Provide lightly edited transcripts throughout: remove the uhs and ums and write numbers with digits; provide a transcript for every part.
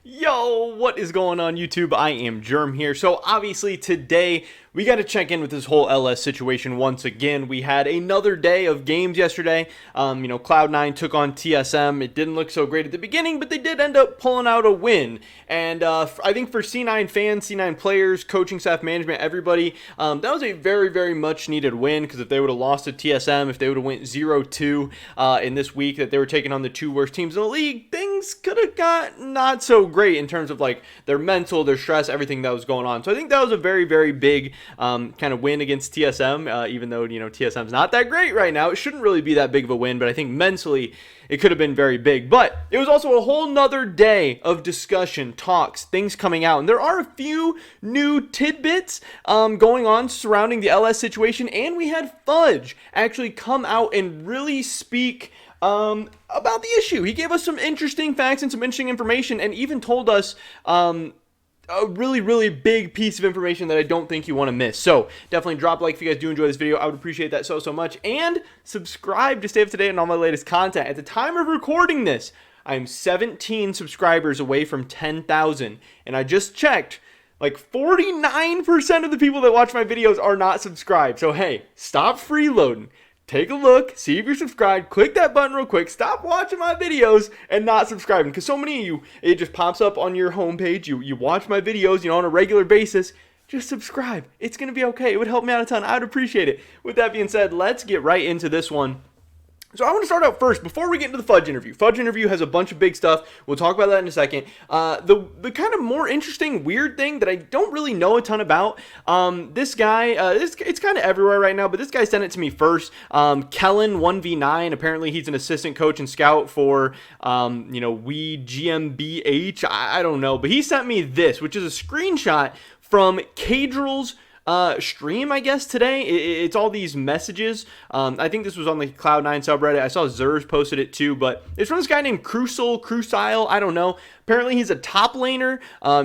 Yo, what is going on YouTube? I am Germ here. So obviously today we got to check in with this whole LS situation once again. We had another day of games yesterday. Cloud9 took on TSM. It didn't look so great at the beginning, but they did end up pulling out a win. And I think for C9 fans, C9 players, coaching staff, management, everybody, that was a very, very much needed win, because if they would have lost to TSM, if they would have went 0-2 in this week that they were taking on the two worst teams in the league, things could have got not so great in terms of like their mental, their stress, everything that was going on. So I think that was a very, very big kind of win against TSM, even though, TSM's not that great right now. It shouldn't really be that big of a win, but I think mentally it could have been very big. But it was also a whole nother day of discussion, talks, things coming out. And there are a few new tidbits going on surrounding the LS situation. And we had Fudge actually come out and really speak about the issue. He gave us some interesting facts and some interesting information, and even told us a really, really big piece of information that I don't think you want to miss. So definitely drop a like if you guys do enjoy this video. I would appreciate that so much. And subscribe to stay up to date on all my latest content. At the time of recording this, I'm 17 subscribers away from 10,000. And I just checked, like 49% of the people that watch my videos are not subscribed. So hey, stop freeloading. Take a look, see if you're subscribed, click that button real quick, stop watching my videos and not subscribing, because so many of you, it just pops up on your homepage, you watch my videos, on a regular basis. Just subscribe. It's going to be okay. It would help me out a ton. I would appreciate it. With that being said, let's get right into this one. So I want to start out first, before we get into the Fudge interview. Fudge interview has a bunch of big stuff. We'll talk about that in a second. The kind of more interesting, weird thing that I don't really know a ton about, this guy, it's kind of everywhere right now, but this guy sent it to me first. Kellen 1v9, apparently he's an assistant coach and scout for, we GmbH, I don't know, but he sent me this, which is a screenshot from Cadrill's stream, I guess, today. It's all these messages. I think this was on the Cloud9 subreddit. I saw Zers posted it too, but it's from this guy named Crucile, I don't know. Apparently he's a top laner.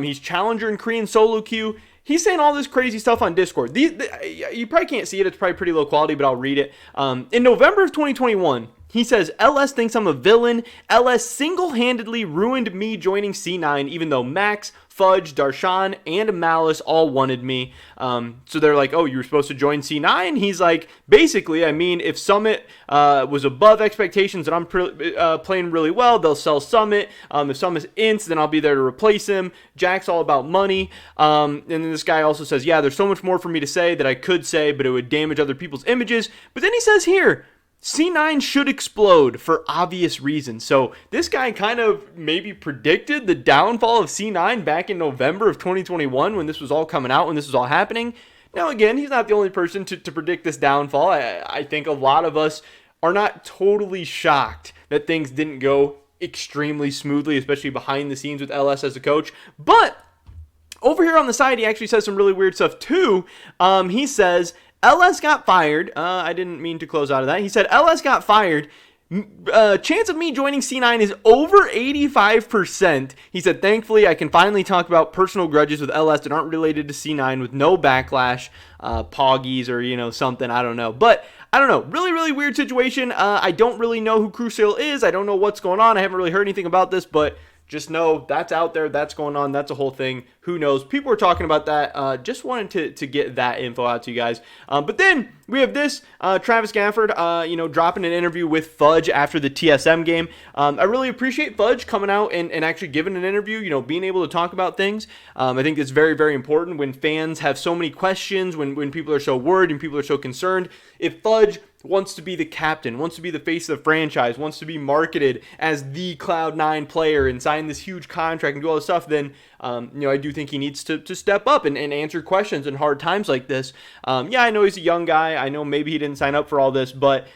He's challenger in Korean solo queue. He's saying all this crazy stuff on Discord. You probably can't see it. It's probably pretty low quality, but I'll read it. In November of 2021, he says, LS thinks I'm a villain. LS single-handedly ruined me joining C9, even though Max, Fudge, Darshan, and Malice all wanted me. So they're like, oh, you were supposed to join C9? He's like, basically, if Summit was above expectations and I'm playing really well, they'll sell Summit. If Summit's ints, then I'll be there to replace him. Jack's all about money. And then this guy also says, yeah, there's so much more for me to say that I could say, but it would damage other people's images. But then he says here, C9 should explode for obvious reasons. So this guy kind of maybe predicted the downfall of C9 back in November of 2021 when this was all coming out, when this was all happening. Now, again, he's not the only person to predict this downfall. I think a lot of us are not totally shocked that things didn't go extremely smoothly, especially behind the scenes with LS as a coach. But over here on the side, he actually says some really weird stuff too. He says, LS got fired. I didn't mean to close out of that. He said, LS got fired. Chance of me joining C9 is over 85%. He said, thankfully, I can finally talk about personal grudges with LS that aren't related to C9 with no backlash, poggies, or, something. I don't know. But I don't know. Really, really weird situation. I don't really know who Crucial is. I don't know what's going on. I haven't really heard anything about this, but just know that's out there, that's going on, that's a whole thing. Who knows? People are talking about that. Just wanted to get that info out to you guys. But then we have this, Travis Gafford, dropping an interview with Fudge after the TSM game. I really appreciate Fudge coming out and actually giving an interview, being able to talk about things. I think it's very, very important when fans have so many questions, when people are so worried and people are so concerned. If Fudge wants to be the captain, wants to be the face of the franchise, wants to be marketed as the Cloud9 player and sign this huge contract and do all this stuff, then, I do think he needs to step up and answer questions in hard times like this. Yeah, I know he's a young guy. I know maybe he didn't sign up for all this, but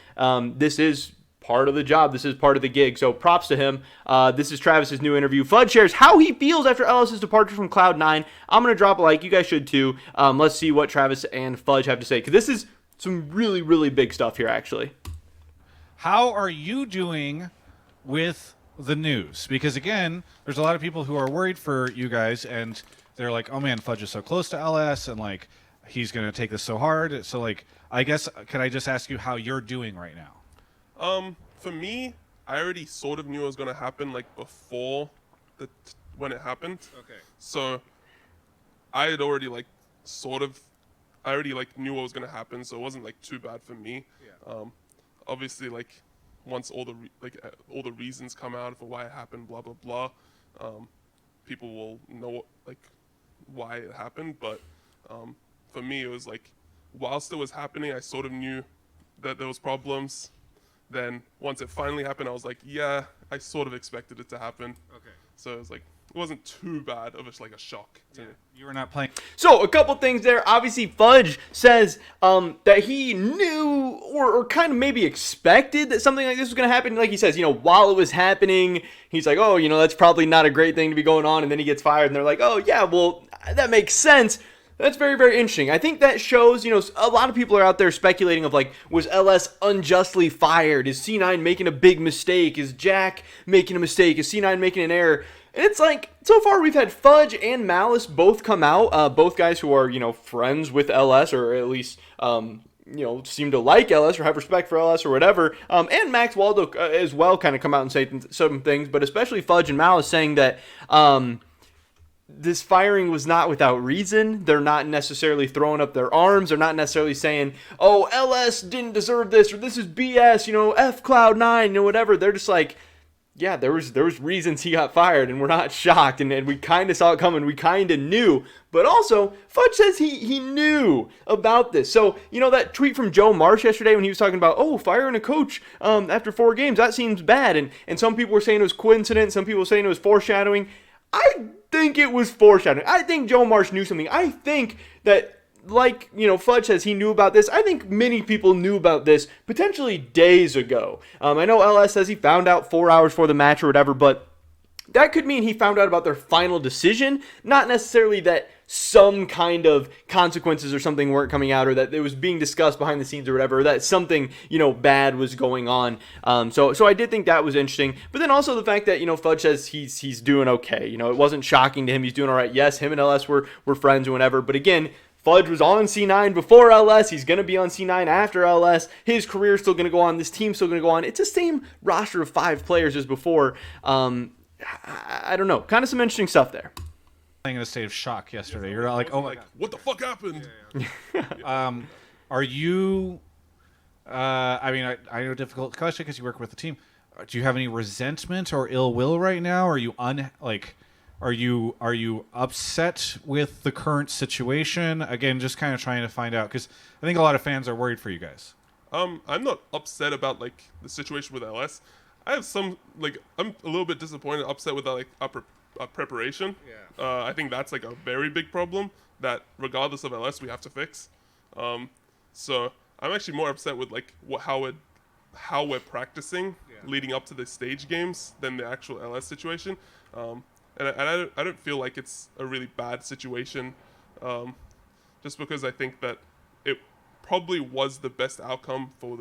this is part of the job. This is part of the gig. So props to him. This is Travis's new interview. Fudge shares how he feels after LS's departure from Cloud9. I'm going to drop a like. You guys should too. Let's see what Travis and Fudge have to say, because this is some really, really big stuff here, actually. How are you doing with the news? Because, again, there's a lot of people who are worried for you guys, and they're like, oh, man, Fudge is so close to LS, and, he's going to take this so hard. So, I guess, can I just ask you how you're doing right now? For me, I already sort of knew it was going to happen, before the when it happened. Okay. So I had already I already knew what was gonna happen, so it wasn't too bad for me. Yeah. Obviously, once all the reasons come out for why it happened, blah blah blah, people will know why it happened. But for me, it was whilst it was happening, I sort of knew that there was problems. Then once it finally happened, I was like, yeah, I sort of expected it to happen. Okay. So it was it wasn't too bad of a shock to me. You were not playing. So a couple things there. Obviously, Fudge says that he knew or kind of maybe expected that something like this was going to happen. Like he says, while it was happening, he's like, oh, that's probably not a great thing to be going on. And then he gets fired, and they're like, oh, yeah, well, that makes sense. That's very, very interesting. I think that shows, a lot of people are out there speculating of was LS unjustly fired? Is C9 making a big mistake? Is Jack making a mistake? Is C9 making an error? And it's so far we've had Fudge and Malice both come out, both guys who are, friends with LS, or at least, seem to like LS or have respect for LS or whatever. And Max Waldo as well kind of come out and say some things, but especially Fudge and Malice saying that, this firing was not without reason. They're not necessarily throwing up their arms. They're not necessarily saying, oh, LS didn't deserve this, or this is BS, F Cloud9, whatever. They're just yeah, there was reasons he got fired, and we're not shocked, and we kind of saw it coming. We kind of knew. But also, Fudge says he knew about this. So, that tweet from Joe Marsh yesterday when he was talking about, oh, firing a coach after 4 games, that seems bad. And some people were saying it was coincidence. Some people were saying it was foreshadowing. I think it was foreshadowing. I think Joe Marsh knew something. I think that, Fudge says he knew about this. I think many people knew about this potentially days ago. I know LS says he found out 4 hours before the match or whatever, but that could mean he found out about their final decision, not necessarily that some kind of consequences or something weren't coming out, or that it was being discussed behind the scenes or whatever, or that something, bad was going on. So I did think that was interesting. But then also the fact that, Fudge says he's doing okay. It wasn't shocking to him. He's doing all right. Yes, him and LS were friends or whatever. But again, Fudge was on C9 before LS. He's going to be on C9 after LS. His career is still going to go on. This team's still going to go on. It's the same roster of 5 players as before. I don't know. Kind of some interesting stuff there. In a state of shock yesterday. You're like, oh my God. What the fuck happened? Are you? I know difficult question because you work with the team. Do you have any resentment or ill will right now? Are you Are you upset with the current situation? Again, just kind of trying to find out because I think a lot of fans are worried for you guys. I'm not upset about the situation with LS. I have some I'm a little bit disappointed, upset with our preparation. Yeah. I think that's a very big problem that regardless of LS we have to fix. So I'm actually more upset with how we're practicing leading up to the stage games than the actual LS situation. And I don't feel like it's a really bad situation, just because I think that it probably was the best outcome for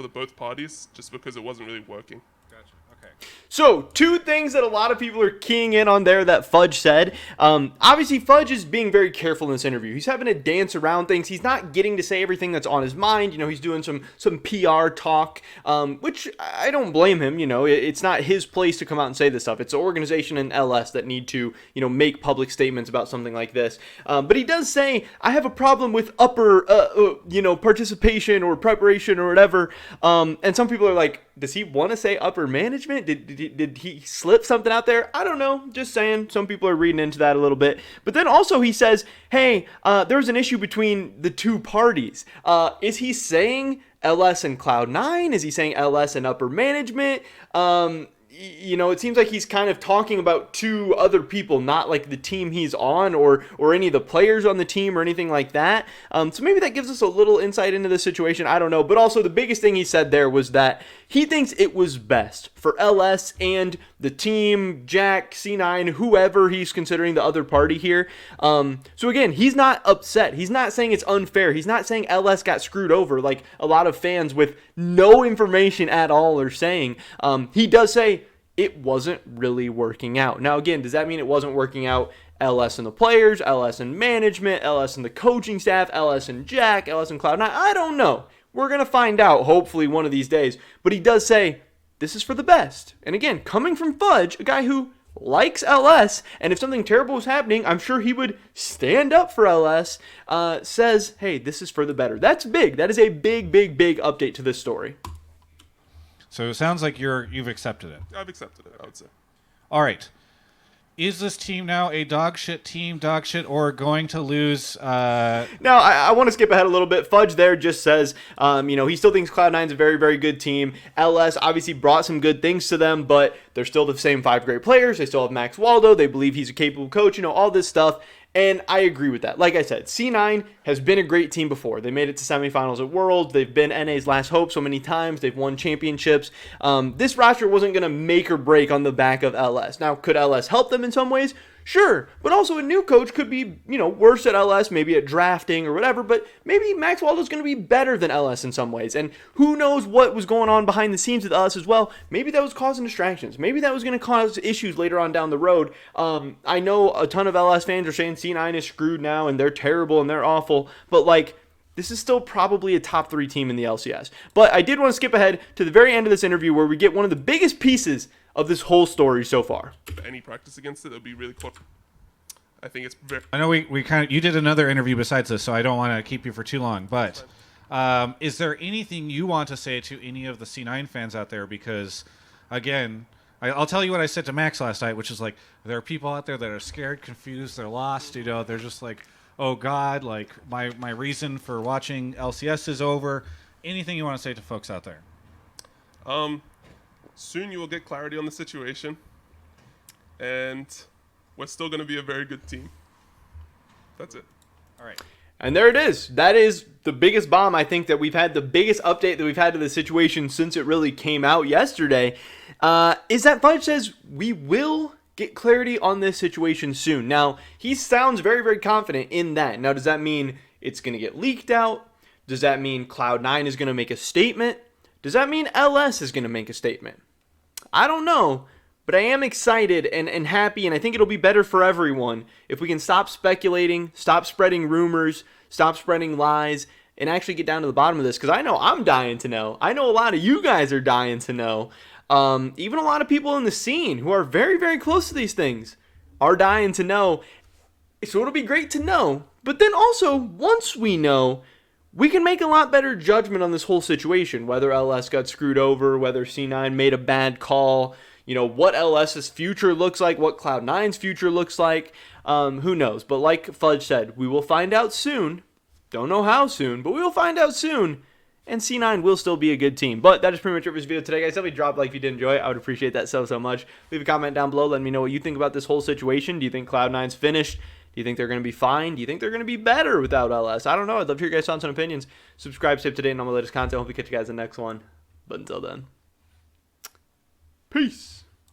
both parties, just because it wasn't really working. Gotcha. Okay. So, 2 things that a lot of people are keying in on there that Fudge said. Obviously, Fudge is being very careful in this interview. He's having to dance around things. He's not getting to say everything that's on his mind. He's doing some PR talk, which I don't blame him. It's not his place to come out and say this stuff. It's the organization and LS that need to, make public statements about something like this. But he does say, I have a problem with upper, participation or preparation or whatever. And some people are like, does he want to say upper management? Did he slip something out there? I don't know. Just saying. Some people are reading into that a little bit. But then also he says, hey, there's an issue between the 2 parties. Is he saying LS and Cloud9? Is he saying LS and upper management? It seems like he's kind of talking about 2 other people, not the team he's on or any of the players on the team or anything like that. So maybe that gives us a little insight into the situation. I don't know. But also the biggest thing he said there was that he thinks it was best for LS and the team, Jack, C9, whoever he's considering the other party here. So again, he's not upset. He's not saying it's unfair. He's not saying LS got screwed over like a lot of fans with no information at all are saying. He does say it wasn't really working out. Now again, does that mean it wasn't working out LS and the players, LS and management, LS and the coaching staff, LS and Jack, LS and Cloud9? I don't know. We're going to find out hopefully one of these days. But he does say this is for the best. And again, coming from Fudge, a guy who likes LS, and if something terrible was happening, I'm sure he would stand up for LS, says, hey, this is for the better. That's big. That is a big, big, big update to this story. So it sounds like you've accepted it. I've accepted it, I would say. All right. Is this team now a dog shit, or going to lose? Now, I want to skip ahead a little bit. Fudge there just says, he still thinks Cloud9's a very, very good team. LS obviously brought some good things to them, but they're still the same 5 great players. They still have Max Waldo. They believe he's a capable coach, all this stuff. And I agree with that. Like I said, C9 has been a great team before. They made it to semifinals at Worlds. They've been NA's last hope so many times. They've won championships. This roster wasn't going to make or break on the back of LS. Now, could LS help them in some ways? Sure, but also a new coach could be, worse at LS, maybe at drafting or whatever, but maybe Max Waldo's going to be better than LS in some ways, and who knows what was going on behind the scenes with LS as well. Maybe that was causing distractions. Maybe that was going to cause issues later on down the road. I know a ton of LS fans are saying C9 is screwed now, and they're terrible, and they're awful, but, this is still probably a top 3 team in the LCS. But I did want to skip ahead to the very end of this interview where we get one of the biggest pieces of this whole story so far. Any practice against it would be really cool. I think it's very... I know we kind of... You did another interview besides this, so I don't want to keep you for too long, but is there anything you want to say to any of the C9 fans out there? Because, again, I'll tell you what I said to Max last night, which is there are people out there that are scared, confused, they're lost, they're just oh God, my reason for watching LCS is over. Anything you want to say to folks out there? Soon you will get clarity on the situation, and we're still going to be a very good team. That's it. All right. And there it is. That is the biggest bomb, I think, that we've had, the biggest update that we've had to the situation since it really came out yesterday, is that Fudge says we will get clarity on this situation soon. Now, he sounds very, very confident in that. Now, does that mean it's going to get leaked out? Does that mean Cloud9 is going to make a statement? Does that mean LS is going to make a statement? I don't know, but I am excited and happy, and I think it'll be better for everyone if we can stop speculating, stop spreading rumors, stop spreading lies, and actually get down to the bottom of this, because I know I'm dying to know. I know a lot of you guys are dying to know. Even a lot of people in the scene who are very, very close to these things are dying to know. So it'll be great to know. But then also, once we know, we can make a lot better judgment on this whole situation, whether LS got screwed over, whether C9 made a bad call, what LS's future looks like, what Cloud9's future looks like, who knows. But like Fudge said, we will find out soon. Don't know how soon, but we will find out soon. And C9 will still be a good team. But that is pretty much it for this video today, guys. Definitely drop a like if you did enjoy it. I would appreciate that so much. Leave a comment down below. Let me know what you think about this whole situation. Do you think Cloud9's finished? Do you think they're going to be fine? Do you think they're going to be better without LS? I don't know. I'd love to hear your guys' thoughts and opinions. Subscribe, stay up to date on all my latest content. Hope to catch you guys in the next one. But until then, peace.